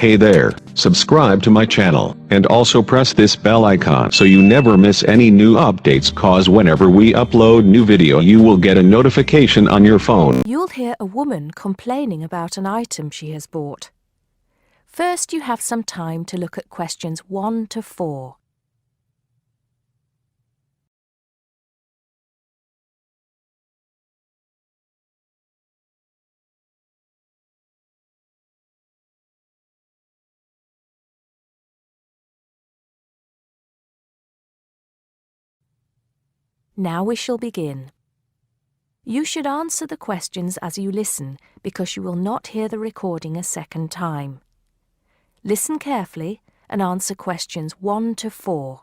Hey there, subscribe to my channel, and also press this bell icon so you never miss any new updates, cause whenever we upload new video you will get a notification on your phone. You'll hear a woman complaining about an item she has bought. First, you have some time to look at questions 1 to 4. Now we shall begin. You should answer the questions as you listen because you will not hear the recording a second time. Listen carefully and answer questions 1 to 4.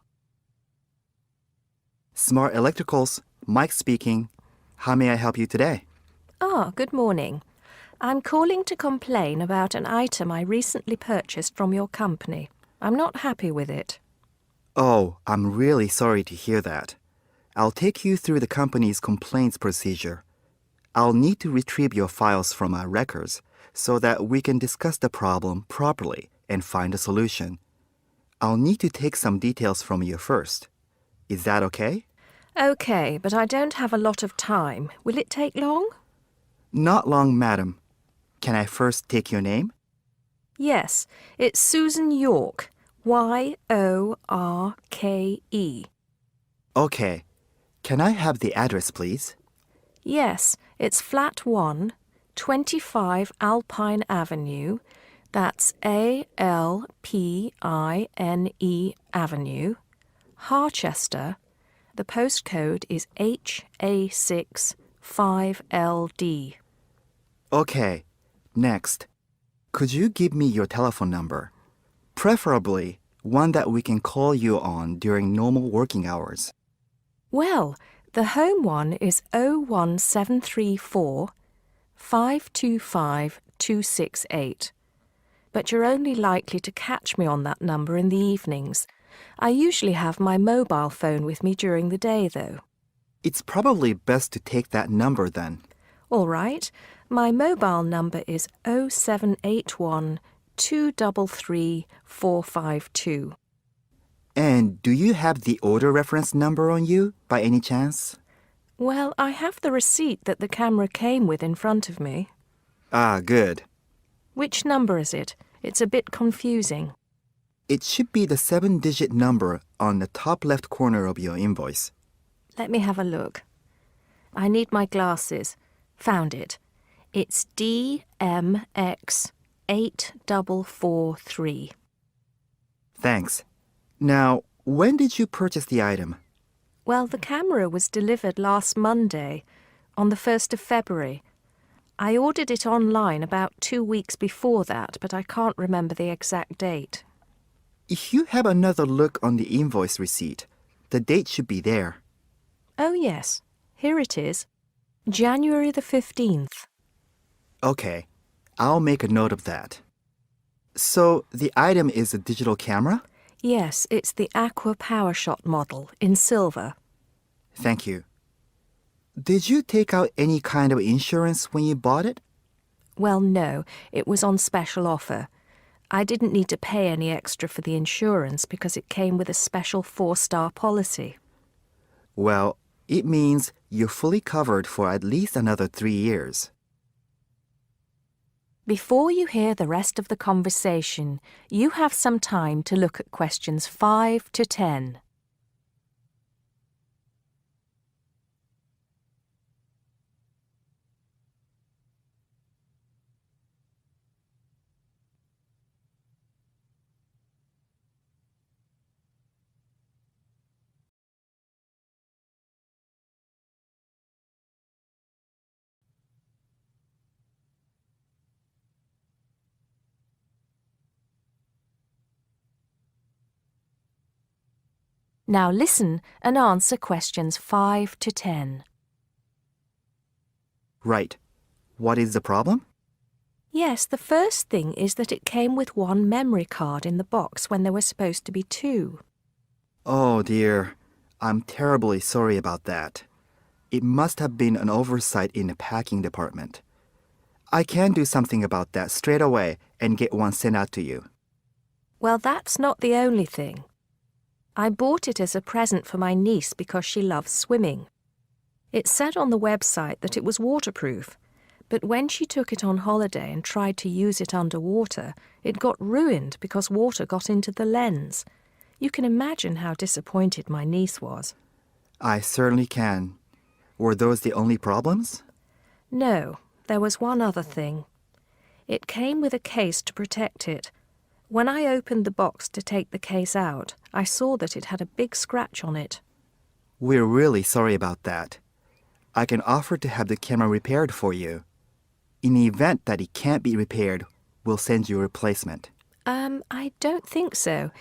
Smart Electricals, Mike speaking. How may I help you today? Good morning. I'm calling to complain about an item I recently purchased from your company. I'm not happy with it. Oh, I'm really sorry to hear that. I'll take you through the company's complaints procedure. I'll need to retrieve your files from our records so that we can discuss the problem properly and find a solution. I'll need to take some details from you first. Is that okay? Okay, but I don't have a lot of time. Will it take long? Not long, madam. Can I first take your name? Yes, it's Susan Yorke. Y-O-R-K-E. Okay. Can I have the address, please? Yes, it's Flat 1, 25 Alpine Avenue. That's A-L-P-I-N-E Avenue, Harchester. The postcode is HA6 5LD. Okay. Next. Could you give me your telephone number? Preferably one that we can call you on during normal working hours. Well, the home one is 01734 525 268. But you're only likely to catch me on that number in the evenings. I usually have my mobile phone with me during the day, though. It's probably best to take that number then. All right. My mobile number is 0781 233 452. And do you have the order reference number on you, by any chance? Well, I have the receipt that the camera came with in front of me. Ah, good. Which number is it? It's a bit confusing. It should be the 7-digit number on the top left corner of your invoice. Let me have a look. I need my glasses. Found it. It's DMX8443. Thanks. Now, when did you purchase the item? Well, the camera was delivered last Monday, on the 1st of February. I ordered it online about 2 weeks before that, but I can't remember the exact date. If you have another look on the invoice receipt, the date should be there. Oh, yes. Here it is. January the 15th. Okay, I'll make a note of that. So, the item is a digital camera? Yes, it's the Aqua PowerShot model in silver. Thank you. Did you take out any kind of insurance when you bought it? Well, no, it was on special offer. I didn't need to pay any extra for the insurance because it came with a special 4-star policy. Well, it means you're fully covered for at least another 3 years. Before you hear the rest of the conversation, you have some time to look at questions 5 to 10. Now listen and answer questions 5 to 10. Right. What is the problem? Yes, the first thing is that it came with 1 memory card in the box when there were supposed to be 2. Oh dear, I'm terribly sorry about that. It must have been an oversight in the packing department. I can do something about that straight away and get one sent out to you. Well, that's not the only thing. I bought it as a present for my niece because she loves swimming. It said on the website that it was waterproof, but when she took it on holiday and tried to use it underwater, it got ruined because water got into the lens. You can imagine how disappointed my niece was. I certainly can. Were those the only problems? No, there was one other thing. It came with a case to protect it. When I opened the box to take the case out, I saw that it had a big scratch on it. We're really sorry about that. I can offer to have the camera repaired for you. In the event that it can't be repaired, we'll send you a replacement. I don't think so.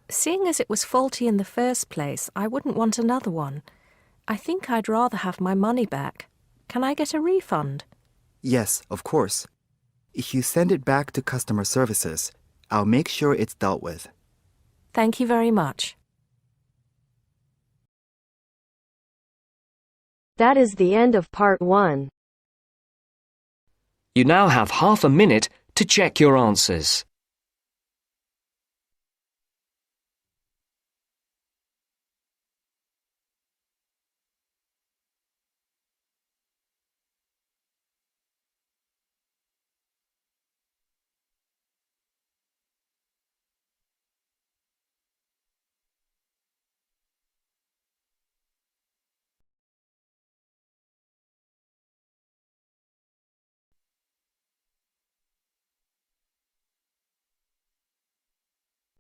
Seeing as it was faulty in the first place, I wouldn't want another one. I think I'd rather have my money back. Can I get a refund? Yes, of course. If you send it back to customer services, I'll make sure it's dealt with. Thank you very much. That is the end of part 1. You now have half a minute to check your answers.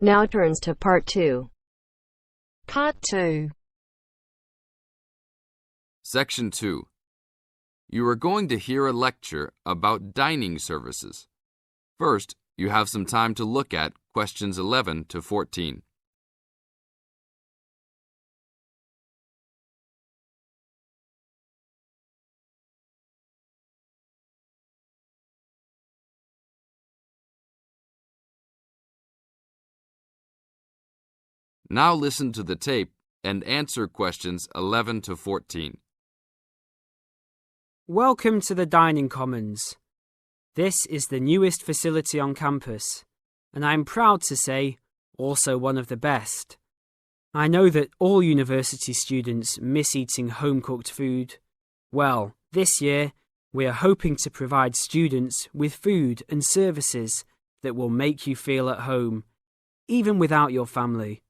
Now turns to part 2. Part 2. Section 2. You are going to hear a lecture about dining services. First, you have some time to look at questions 11 to 14. Now listen to the tape and answer questions 11 to 14. Welcome to the Dining Commons. This is the newest facility on campus, and I'm proud to say, also one of the best. I know that all university students miss eating home-cooked food. Well, this year, we are hoping to provide students with food and services that will make you feel at home, even without your family.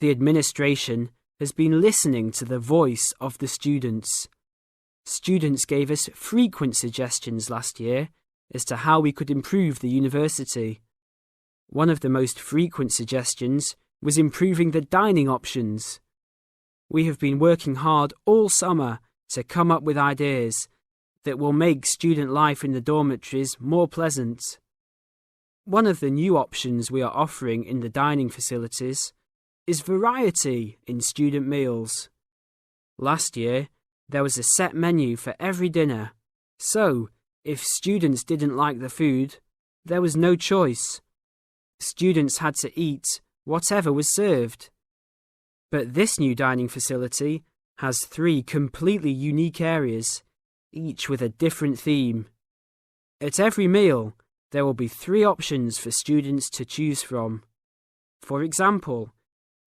The administration has been listening to the voice of the students. Students gave us frequent suggestions last year as to how we could improve the university. One of the most frequent suggestions was improving the dining options. We have been working hard all summer to come up with ideas that will make student life in the dormitories more pleasant. One of the new options we are offering in the dining facilities is variety in student meals. Last year, there was a set menu for every dinner, so if students didn't like the food, there was no choice. Students had to eat whatever was served. But this new dining facility has 3 completely unique areas, each with a different theme. At every meal, there will be 3 options for students to choose from. For example,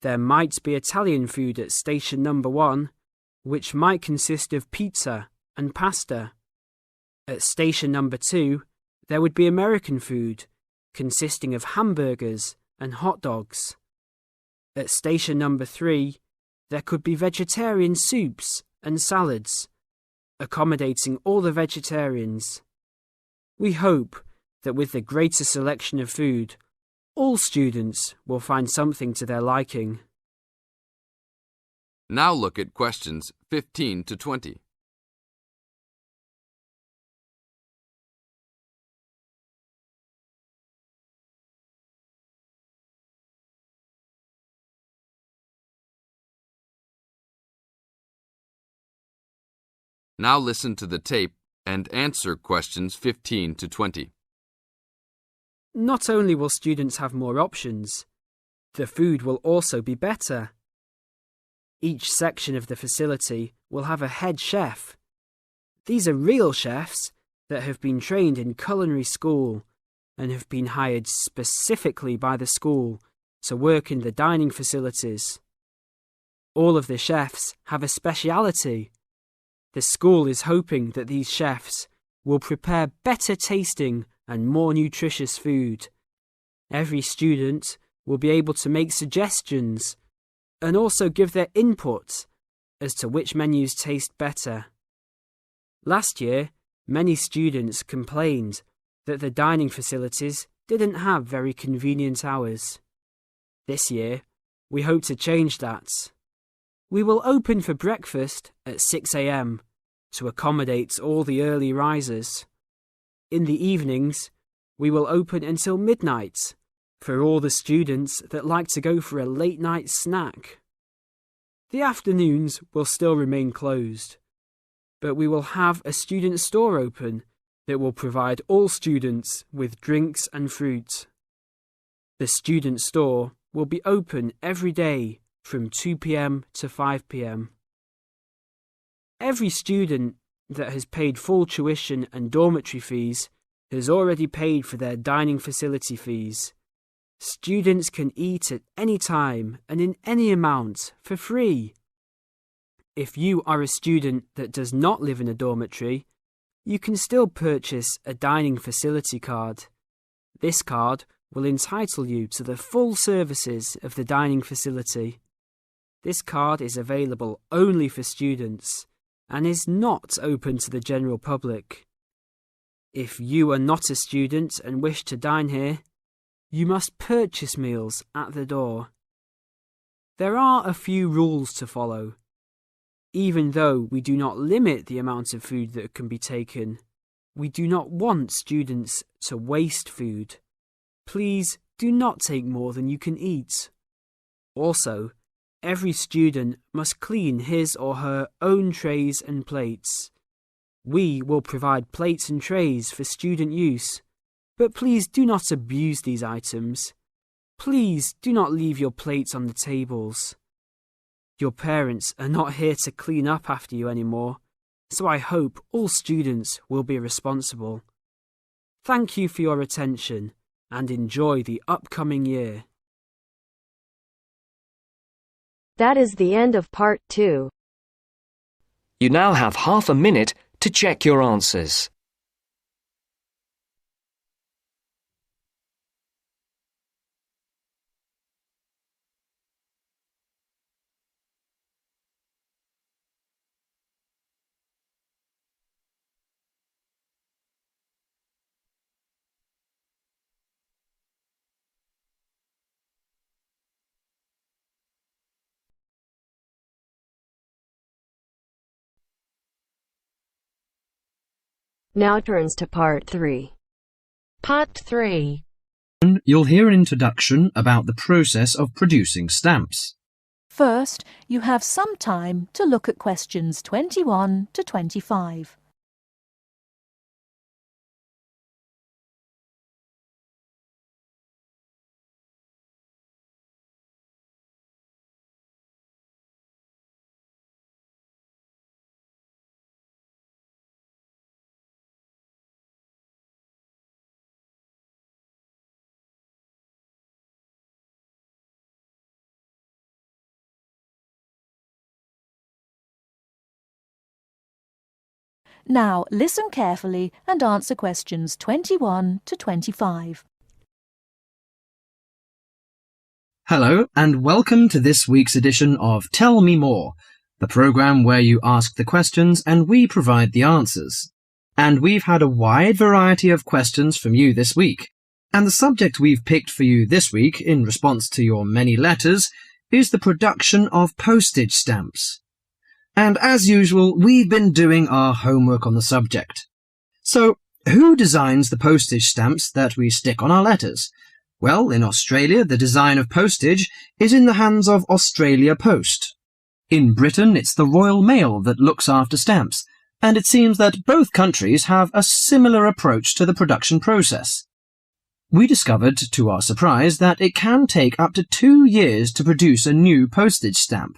there might be Italian food at station number 1, which might consist of pizza and pasta. At station number 2, there would be American food, consisting of hamburgers and hot dogs. At station number 3, there could be vegetarian soups and salads, accommodating all the vegetarians. We hope that with the greater selection of food, all students will find something to their liking. Now look at questions 15 to 20. Now listen to the tape and answer questions 15 to 20. Not only will students have more options, the food will also be better. Each section of the facility will have a head chef. These are real chefs that have been trained in culinary school and have been hired specifically by the school to work in the dining facilities. All of the chefs have a speciality. The school is hoping that these chefs will prepare better tasting and more nutritious food. Every student will be able to make suggestions and also give their input as to which menus taste better. Last year, many students complained that the dining facilities didn't have very convenient hours. This year, we hope to change that. We will open for breakfast at 6 a.m. to accommodate all the early risers. In the evenings, we will open until midnight for all the students that like to go for a late night snack. The afternoons will still remain closed, but we will have a student store open that will provide all students with drinks and fruit. The student store will be open every day from 2 p.m. to 5 p.m. Every student that has paid full tuition and dormitory fees has already paid for their dining facility fees. Students can eat at any time and in any amount for free. If you are a student that does not live in a dormitory, you can still purchase a dining facility card. This card will entitle you to the full services of the dining facility. This card is available only for students and is not open to the general public. If you are not a student and wish to dine here, you must purchase meals at the door. There are a few rules to follow. Even though we do not limit the amount of food that can be taken, we do not want students to waste food. Please do not take more than you can eat. Also, every student must clean his or her own trays and plates. We will provide plates and trays for student use, but please do not abuse these items. Please do not leave your plates on the tables. Your parents are not here to clean up after you anymore, so I hope all students will be responsible. Thank you for your attention and enjoy the upcoming year. That is the end of part 2. You now have half a minute to check your answers. Now turns to part 3. Part 3. You'll hear an introduction about the process of producing stamps. First, you have some time to look at questions 21 to 25. Now listen carefully and answer questions 21 to 25. Hello, and welcome to this week's edition of Tell Me More, the program where you ask the questions and we provide the answers. And we've had a wide variety of questions from you this week. And the subject we've picked for you this week, in response to your many letters, is the production of postage stamps. And as usual, we've been doing our homework on the subject. So, who designs the postage stamps that we stick on our letters? Well, in Australia, the design of postage is in the hands of Australia Post. In Britain, it's the Royal Mail that looks after stamps, and it seems that both countries have a similar approach to the production process. We discovered, to our surprise, that it can take up to 2 years to produce a new postage stamp.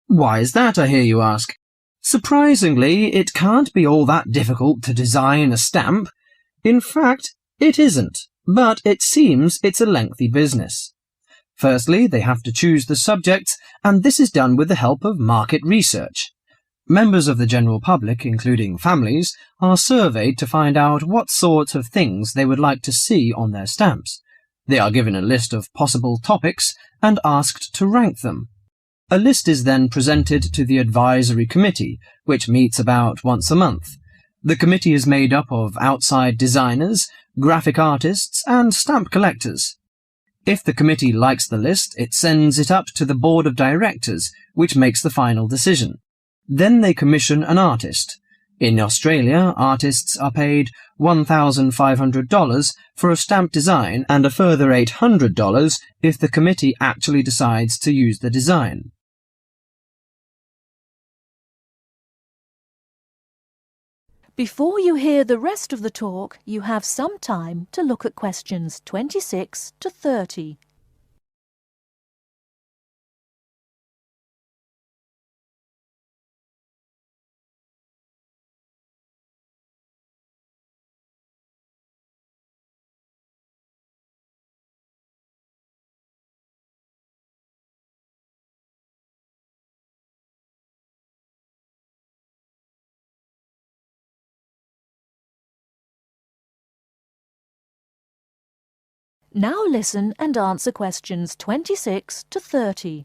Why is that, I hear you ask? Surprisingly, it can't be all that difficult to design a stamp. In fact, it isn't. But it seems it's a lengthy business. Firstly, they have to choose the subjects, and this is done with the help of market research. Members of the general public, including families, are surveyed to find out what sorts of things they would like to see on their stamps. They are given a list of possible topics and asked to rank them. A list is then presented to the advisory committee, which meets about once a month. The committee is made up of outside designers, graphic artists, and stamp collectors. If the committee likes the list, it sends it up to the board of directors, which makes the final decision. Then they commission an artist. In Australia, artists are paid $1,500 for a stamp design and a further $800 if the committee actually decides to use the design. Before you hear the rest of the talk, you have some time to look at questions 26 to 30. Now listen and answer questions 26 to 30.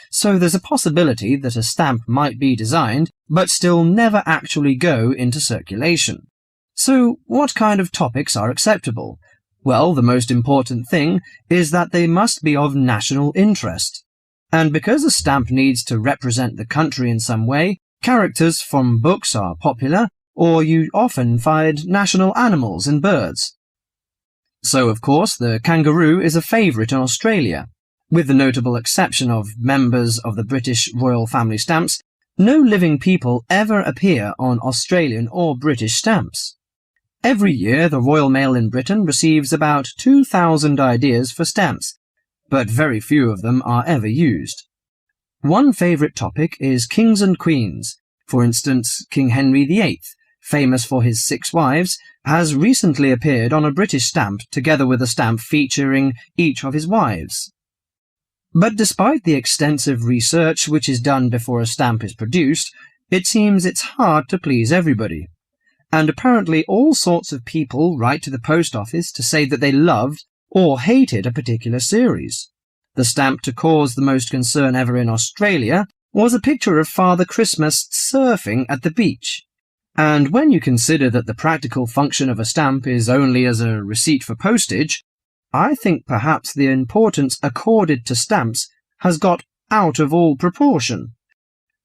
So there's a possibility that a stamp might be designed, but still never actually go into circulation. So what kind of topics are acceptable? Well, the most important thing is that they must be of national interest. And because a stamp needs to represent the country in some way, characters from books are popular, or you often find national animals and birds. So, of course, the kangaroo is a favourite in Australia. With the notable exception of members of the British royal family stamps, no living people ever appear on Australian or British stamps. Every year, the Royal Mail in Britain receives about 2,000 ideas for stamps, but very few of them are ever used. One favourite topic is kings and queens. For instance, King Henry VIII, famous for his 6 wives, has recently appeared on a British stamp together with a stamp featuring each of his wives. But despite the extensive research which is done before a stamp is produced, it seems it's hard to please everybody. And apparently all sorts of people write to the post office to say that they loved or hated a particular series. The stamp to cause the most concern ever in Australia was a picture of Father Christmas surfing at the beach. And when you consider that the practical function of a stamp is only as a receipt for postage, I think perhaps the importance accorded to stamps has got out of all proportion.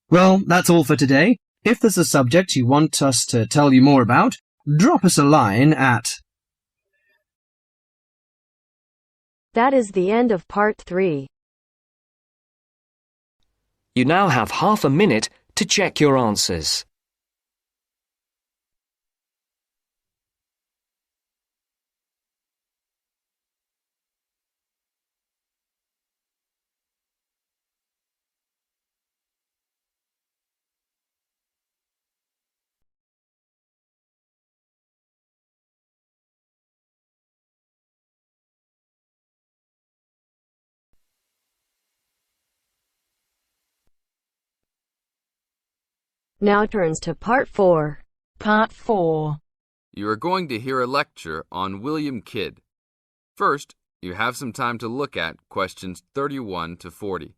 Well, that's all for today. If there's a subject you want us to tell you more about, drop us a line at... That is the end of part 3. You now have half a minute to check your answers. Now turns to part 4. Part 4. You are going to hear a lecture on William Kidd. First, you have some time to look at questions 31 to 40.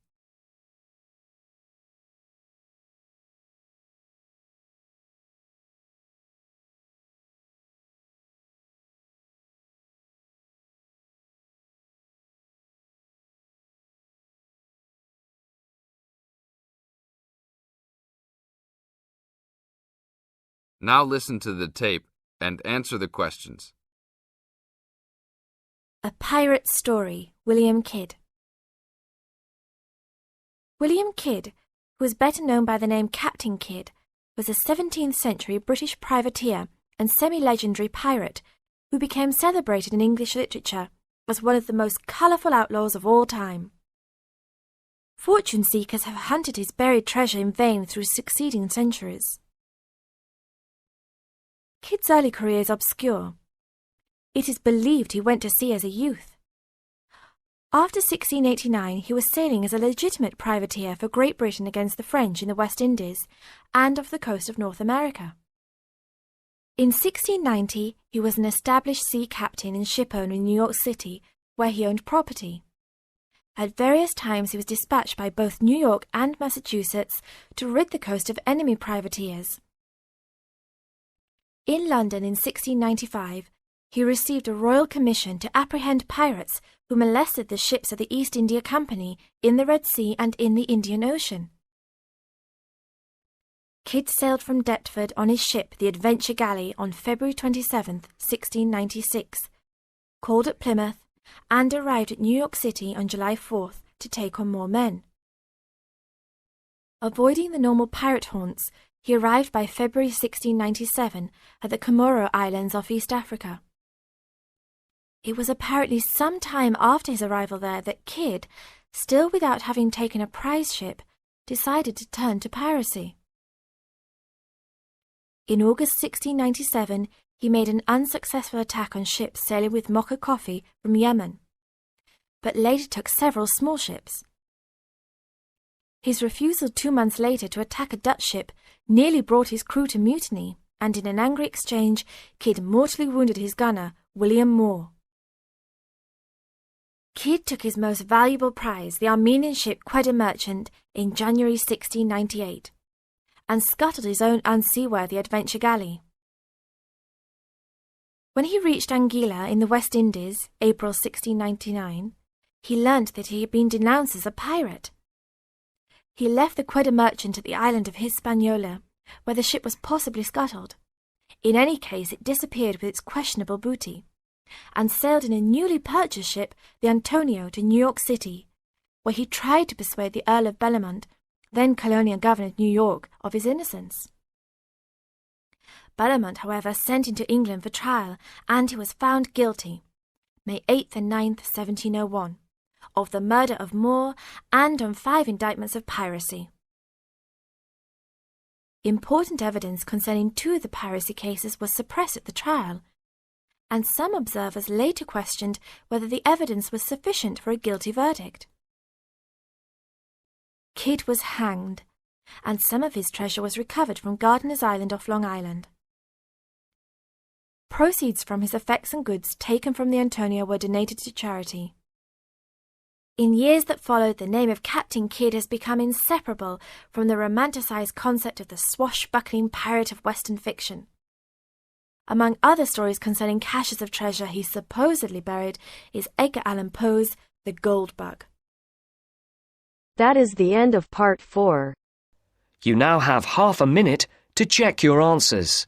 Now listen to the tape and answer the questions. A Pirate Story, William Kidd. William Kidd, who was better known by the name Captain Kidd, was a 17th century British privateer and semi-legendary pirate who became celebrated in English literature as one of the most colourful outlaws of all time. Fortune seekers have hunted his buried treasure in vain through succeeding centuries. Kidd's early career is obscure. It is believed he went to sea as a youth. After 1689, he was sailing as a legitimate privateer for Great Britain against the French in the West Indies and off the coast of North America. In 1690, he was an established sea captain and shipowner in New York City, where he owned property. At various times he was dispatched by both New York and Massachusetts to rid the coast of enemy privateers. In London in 1695, he received a royal commission to apprehend pirates who molested the ships of the East India Company in the Red Sea and in the Indian Ocean. Kidd sailed from Deptford on his ship, the Adventure Galley, on February 27, 1696, called at Plymouth, and arrived at New York City on July 4th to take on more men. Avoiding the normal pirate haunts, he arrived by February 1697 at the Comoro Islands off East Africa. It was apparently some time after his arrival there that Kidd, still without having taken a prize ship, decided to turn to piracy. In August 1697, he made an unsuccessful attack on ships sailing with mocha coffee from Yemen, but later took several small ships. His refusal 2 months later to attack a Dutch ship nearly brought his crew to mutiny, and in an angry exchange, Kidd mortally wounded his gunner, William Moore. Kidd took his most valuable prize, the Armenian ship Quetta Merchant, in January 1698, and scuttled his own unseaworthy Adventure Galley. When he reached Anguilla in the West Indies, April 1699, he learnt that he had been denounced as a pirate. He left the Quetta Merchant at the island of Hispaniola, where the ship was possibly scuttled. In any case, it disappeared with its questionable booty, and sailed in a newly purchased ship, the Antonio, to New York City, where he tried to persuade the Earl of Bellamont, then colonial governor of New York, of his innocence. Bellamont, however, sent him to England for trial, and he was found guilty, May 8th and 9th, 1701, of the murder of Moore and on 5 indictments of piracy. Important evidence concerning 2 of the piracy cases was suppressed at the trial, and some observers later questioned whether the evidence was sufficient for a guilty verdict. Kidd was hanged, and some of his treasure was recovered from Gardiner's Island off Long Island. Proceeds from his effects and goods taken from the Antonio were donated to charity. In years that followed, the name of Captain Kidd has become inseparable from the romanticized concept of the swashbuckling pirate of Western fiction. Among other stories concerning caches of treasure he supposedly buried is Edgar Allan Poe's The Gold Bug. That is the end of part 4. You now have half a minute to check your answers.